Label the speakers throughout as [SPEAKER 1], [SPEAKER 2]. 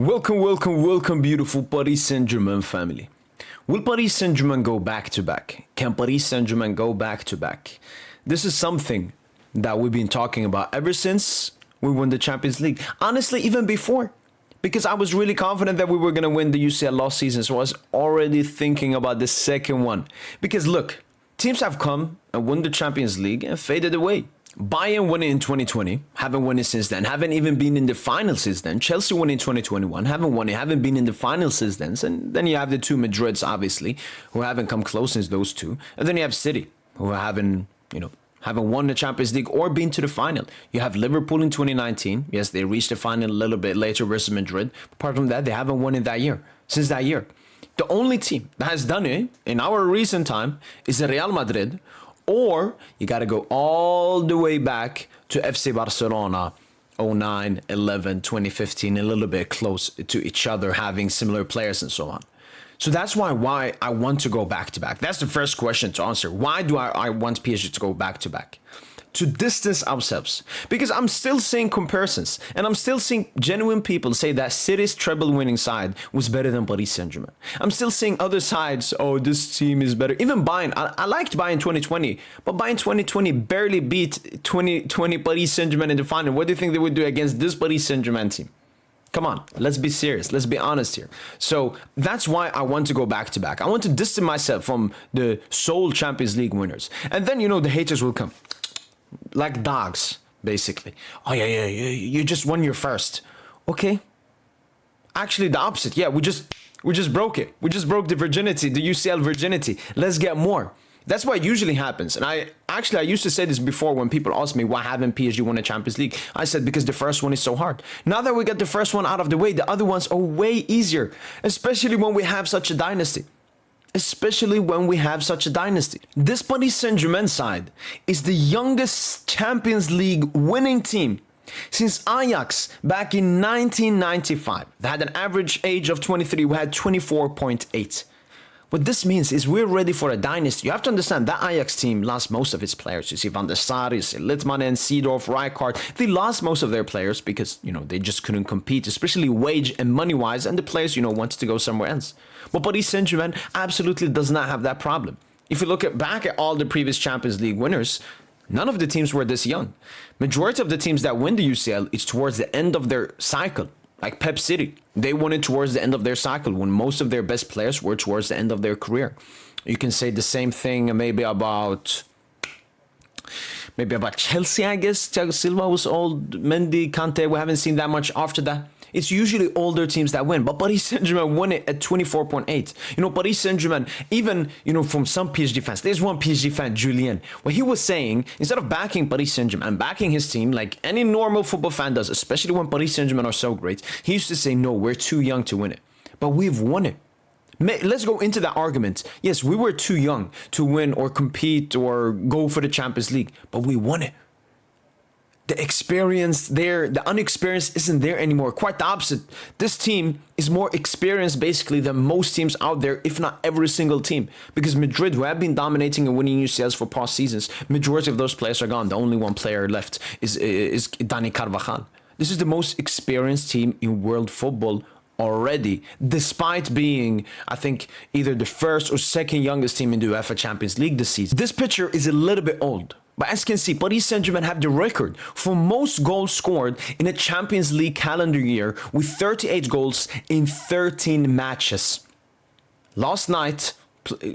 [SPEAKER 1] Welcome, beautiful Paris Saint Germain family. Will Paris Saint Germain go back to back? Can Paris Saint Germain go back to back? This is something that we've been talking about ever since we won the Champions League. Honestly, even before. Because I was really confident that we were going to win the UCL last season, so I was already thinking about the second one. Because look, teams have come and won the Champions League and faded away. Bayern won it in 2020, haven't won it since then, haven't even been in the final since then. Chelsea won it in 2021, haven't won it, haven't been in the final since then. And then you have the two Madrids, obviously, who haven't come close since those two. And then you have City, who haven't won the Champions League or been to the final. You have Liverpool in 2019. Yes, they reached the final a little bit later versus Madrid. Apart from that, they haven't won it that year, since that year. The only team that has done it in our recent time is Real Madrid. Or you got to go all the way back to FC Barcelona, 09, 11, 2015, a little bit close to each other, having similar players and so on. So that's why I want to go back to back. That's the first question to answer. Why do I want PSG to go back to back? To distance ourselves. Because I'm still seeing comparisons. And I'm still seeing genuine people say that City's treble winning side was better than Paris Saint Germain. I'm still seeing other sides, oh, this team is better. Even Bayern, I liked Bayern 2020. But Bayern 2020 barely beat 2020 Paris Saint Germain in the final. What do you think they would do against this Paris Saint Germain team? Come on, let's be serious. Let's be honest here. So that's why I want to go back to back. I want to distance myself from the sole Champions League winners. And then, the haters will come. Like dogs, basically. Oh, yeah, you just won your first. Okay. Actually, the opposite. Yeah, we just broke it. We just broke the virginity, the UCL virginity. Let's get more. That's what usually happens. And I used to say this before when people asked me, why haven't PSG won a Champions League? I said, because the first one is so hard. Now that we got the first one out of the way, the other ones are way easier, especially when we have such a dynasty. This Paris Saint Germain side is the youngest Champions League winning team since Ajax back in 1995. They had an average age of 23. We had 24.8. What this means is we're ready for a dynasty. You have to understand that Ajax team lost most of its players. You see Van der Sar, you see Litmanen, Seedorf, Rijkaard. They lost most of their players because, they just couldn't compete, especially wage and money-wise, and the players, wanted to go somewhere else. But Paris Saint Germain absolutely does not have that problem. If you look back at all the previous Champions League winners, none of the teams were this young. Majority of the teams that win the UCL is towards the end of their cycle. Like Pep City, they won it towards the end of their cycle when most of their best players were towards the end of their career. You can say the same thing maybe about Chelsea, I guess. Thiago Silva was old. Mendy, Kante, we haven't seen that much after that. It's usually older teams that win, but Paris Saint Germain won it at 24.8. Paris Saint Germain, even, from some PSG fans, there's one PSG fan, Julien, what he was saying, instead of backing Paris Saint Germain and backing his team like any normal football fan does, especially when Paris Saint Germain are so great, he used to say, no, we're too young to win it. But we've won it. Let's go into that argument. Yes, we were too young to win or compete or go for the Champions League, but we won it. The experience there, the unexperienced isn't there anymore. Quite the opposite. This team is more experienced basically than most teams out there, if not every single team. Because Madrid, who have been dominating and winning UCLs for past seasons, majority of those players are gone. The only one player left is Dani Carvajal. This is the most experienced team in world football already, despite being, I think, either the first or second youngest team in the UEFA Champions League this season. This picture is a little bit old. But as you can see, Paris Saint Germain have the record for most goals scored in a Champions League calendar year with 38 goals in 13 matches. Last night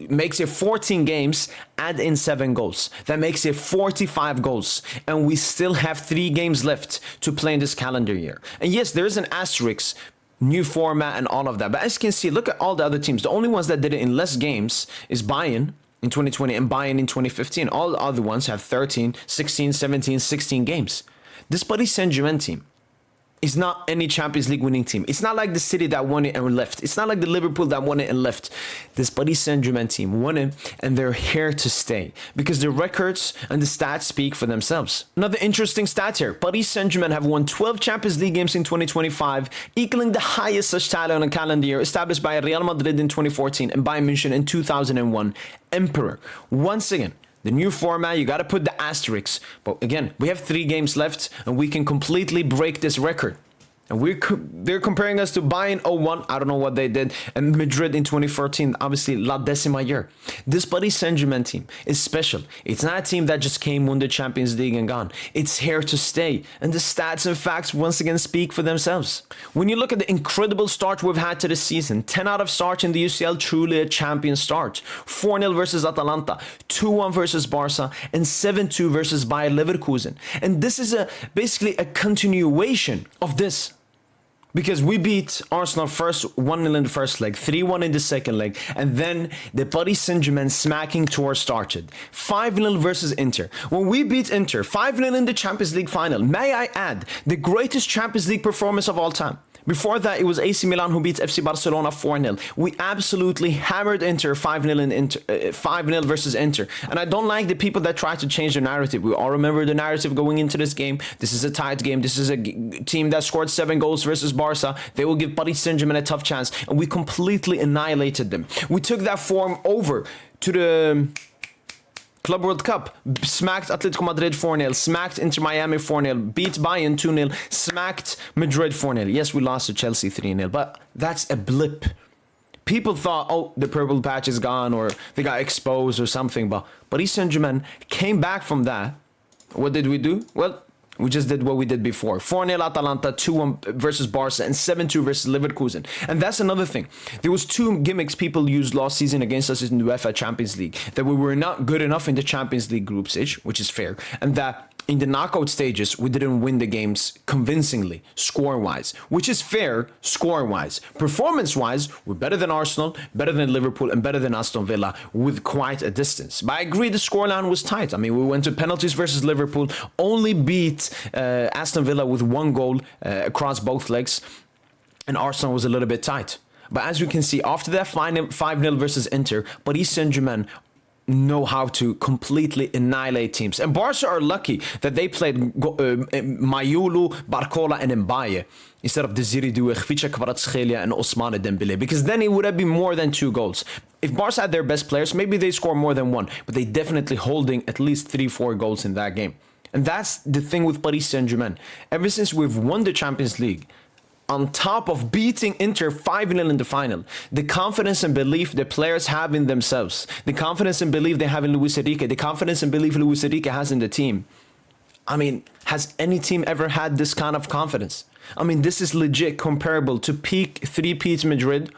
[SPEAKER 1] makes it 14 games, add in 7 goals. That makes it 45 goals. And we still have 3 games left to play in this calendar year. And yes, there is an asterisk, new format and all of that. But as you can see, look at all the other teams. The only ones that did it in less games is Bayern in 2020 and Bayern in 2015. All the other ones have 13, 16, 17, 16 games. This Paris Saint Germain team is not any Champions League winning team. It's not like the City that won it and left. It's not like the Liverpool that won it and left. This Paris Saint Germain team won it and they're here to stay because the records and the stats speak for themselves. Another interesting stat here. Paris Saint Germain have won 12 Champions League games in 2025, equaling the highest such title in a calendar year established by Real Madrid in 2014 and Bayern München in 2001. Emperor. Once again, the new format, you got to put the asterisks. But again, we have 3 games left and we can completely break this record. And they're comparing us to Bayern 01. I don't know what they did. And Madrid in 2014, obviously La Décima year. This Paris Saint Germain team is special. It's not a team that just came, won the Champions League and gone. It's here to stay. And the stats and facts once again speak for themselves. When you look at the incredible start we've had to the season, 10 out of starts in the UCL, truly a champion start. 4-0 versus Atalanta, 2-1 versus Barca, and 7-2 versus Bayer Leverkusen. And this is basically a continuation of this. Because we beat Arsenal first 1-0 in the first leg, 3-1 in the second leg, and then the Paris Saint Germain smacking tour started. 5-0 versus Inter. When we beat Inter 5-0 in the Champions League final, may I add, the greatest Champions League performance of all time. Before that, it was AC Milan who beat FC Barcelona 4-0. We absolutely hammered Inter 5-0 versus Inter. And I don't like the people that try to change the narrative. We all remember the narrative going into this game. This is a tight game. This is a team that scored 7 goals versus Barca. They will give Paris Saint Germain a tough chance. And we completely annihilated them. We took that form over to the Club World Cup, smacked Atletico Madrid 4-0, smacked Inter Miami 4-0, beat Bayern 2-0, smacked Madrid 4-0. Yes, we lost to Chelsea 3-0, but that's a blip. People thought, oh, the purple patch is gone or they got exposed or something, but Paris Saint-Germain came back from that. What did we do? Well, we just did what we did before. 4-0 Atalanta, 2-1 versus Barca, and 7-2 versus Leverkusen. And that's another thing. There was 2 gimmicks people used last season against us in the UEFA Champions League. That we were not good enough in the Champions League group stage, which is fair. And that in the knockout stages, we didn't win the games convincingly, score-wise, which is fair, score-wise. Performance-wise, we're better than Arsenal, better than Liverpool, and better than Aston Villa with quite a distance. But I agree the scoreline was tight. I mean, we went to penalties versus Liverpool, only beat Aston Villa with 1 goal across both legs, and Arsenal was a little bit tight. But as you can see, after that 5-0 versus Inter, Paris Saint-Germain know how to completely annihilate teams. And Barca are lucky that they played Mayulu, Barcola, and Mbaye instead of Desiree Doué, Khvicha Kvaratskhelia, and Ousmane Dembélé, because then it would have been more than 2 goals. If Barca had their best players, maybe they score more than 1, but they definitely holding at least 3-4 goals in that game. And that's the thing with Paris Saint-Germain. Ever since we've won the Champions League, on top of beating Inter 5-0 in the final, the confidence and belief the players have in themselves, the confidence and belief they have in Luis Enrique, the confidence and belief Luis Enrique has in the team. I mean, has any team ever had this kind of confidence? I mean, this is legit comparable to peak 3-peat Madrid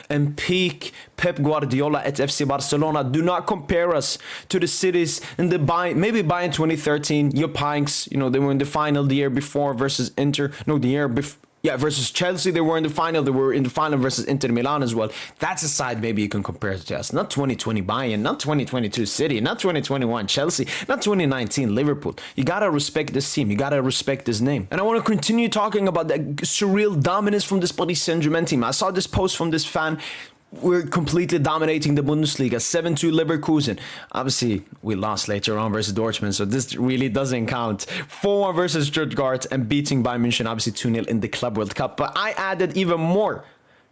[SPEAKER 1] and peak Pep Guardiola at FC Barcelona. Do not compare us to the cities in the maybe Bayern 2013, your Pinks, you know, they were in the final the year before versus Inter. No, the year before. Yeah, versus Chelsea, they were in the final. They were in the final versus Inter Milan as well. That's a side maybe you can compare to us. Not 2020 Bayern, not 2022 City, not 2021 Chelsea, not 2019 Liverpool. You gotta respect this team. You gotta respect this name. And I want to continue talking about the surreal dominance from this Paris Saint Germain team. I saw this post from this fan. We're completely dominating the Bundesliga, 7-2 Leverkusen. Obviously, we lost later on versus Dortmund, so this really doesn't count. 4-1 versus Stuttgart and beating Bayern München, obviously 2-0 in the Club World Cup. But I added even more.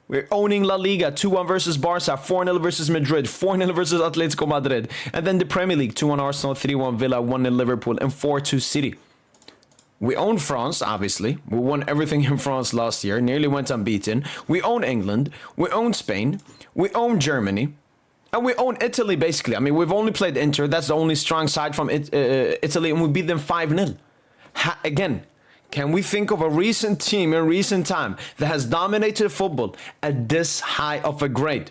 [SPEAKER 1] We're owning La Liga, 2-1 versus Barca, 4-0 versus Madrid, 4-0 versus Atletico Madrid. And then the Premier League, 2-1 Arsenal, 3-1 Villa, 1-0 Liverpool, and 4-2 City. We own France, obviously. We won everything in France last year, nearly went unbeaten. We own England. We own Spain. We own Germany. And we own Italy, basically. I mean, we've only played Inter. That's the only strong side from Italy, and we beat them 5-0. Again, can we think of a recent team in recent time that has dominated football at this high of a grade?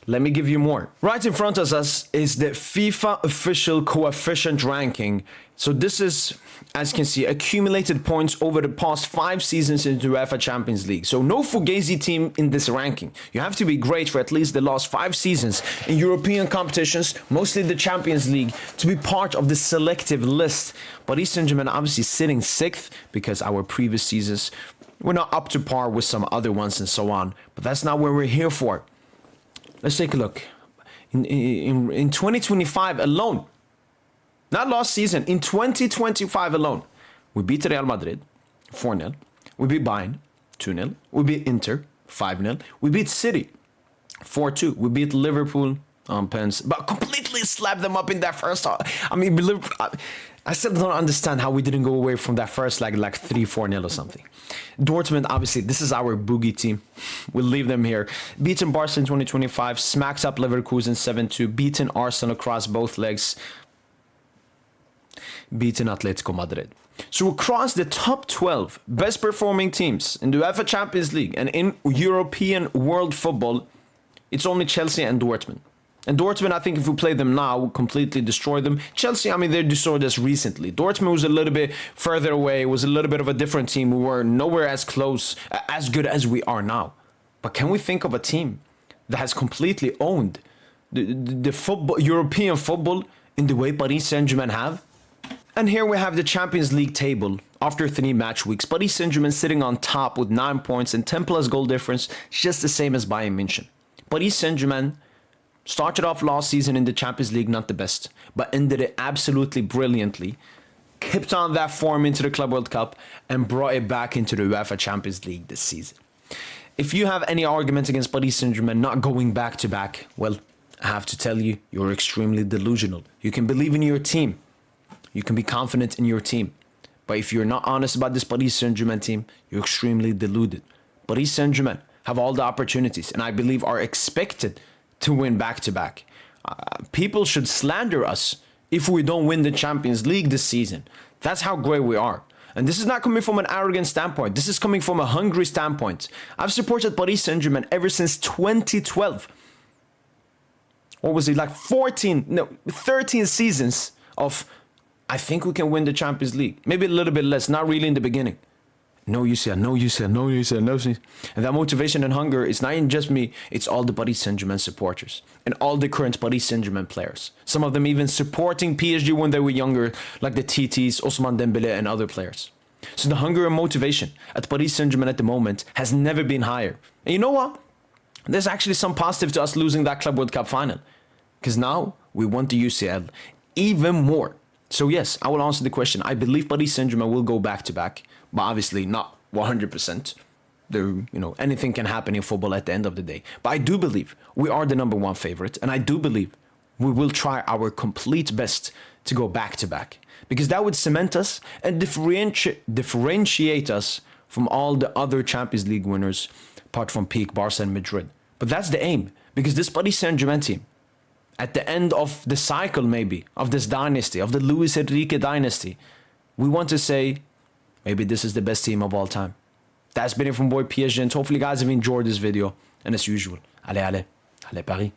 [SPEAKER 1] Let me give you more. Right in front of us is the FIFA official coefficient ranking. So this is, as you can see, accumulated points over the past 5 seasons in the UEFA Champions League. So no Fugazi team in this ranking. You have to be great for at least the last 5 seasons in European competitions, mostly the Champions League, to be part of the selective list. Paris Saint Germain obviously sitting 6th because our previous seasons were not up to par with some other ones and so on. But that's not what we're here for. Let's take a look. In 2025 alone, not last season, in 2025 alone, we beat Real Madrid 4-0. We beat Bayern 2-0. We beat Inter 5-0. We beat City 4-2. We beat Liverpool on pens, but completely slapped them up in that first half. I mean, I still don't understand how we didn't go away from that first like 3-4-0 or something. Dortmund, obviously, this is our boogie team. We'll leave them here. Beaten Barca in 2025, smacks up Leverkusen 7-2, beaten Arsenal across both legs, beaten Atletico Madrid. So across the top 12 best performing teams in the UEFA Champions League and in European world football, it's only Chelsea and Dortmund. And Dortmund, I think if we play them now, we'll completely destroy them. Chelsea, I mean, they destroyed us recently. Dortmund was a little bit further away, was a little bit of a different team. We were nowhere as close, as good as we are now. But can we think of a team that has completely owned the football, European football in the way Paris Saint Germain have? And here we have the Champions League table after 3 match weeks. Paris Saint Germain sitting on top with 9 points and 10 plus goal difference, just the same as Bayern München. Paris Saint Germain started off last season in the Champions League, not the best, but ended it absolutely brilliantly, kept on that form into the Club World Cup, and brought it back into the UEFA Champions League this season. If you have any argument against Paris Saint Germain not going back to back, well, I have to tell you, you're extremely delusional. You can believe in your team. You can be confident in your team. But if you're not honest about this Paris Saint Germain team, you're extremely deluded. Paris Saint Germain have all the opportunities, and I believe are expected to win back-to-back. People should slander us if we don't win the Champions League this season. That's how great we are. And this is not coming from an arrogant standpoint. This is coming from a hungry standpoint. I've supported Paris Saint Germain ever since 2012. Or was it like 13 seasons of, I think we can win the Champions League. Maybe a little bit less, not really in the beginning. No UCL, no UCL, no UCL, no UCL. And that motivation and hunger is not even just me, it's all the Paris Saint Germain supporters and all the current Paris Saint Germain players. Some of them even supporting PSG when they were younger, like the TTs, Ousmane Dembélé and other players. So the hunger and motivation at Paris Saint Germain at the moment has never been higher. And you know what? There's actually some positive to us losing that Club World Cup final. Because now we want the UCL even more. So yes, I will answer the question. I believe Paris Saint Germain will go back to back, but obviously not 100%. Anything can happen in football at the end of the day. But I do believe we are the number 1 favorite, and I do believe we will try our complete best to go back to back, because that would cement us and differentiate us from all the other Champions League winners, apart from peak Barca and Madrid. But that's the aim, because this Paris Saint Germain team, at the end of the cycle maybe, of this dynasty, of the Luis Enrique dynasty, we want to say, maybe this is the best team of all time. That's been it from boy PSGINT. Hopefully you guys have enjoyed this video. And as usual, allez Paris.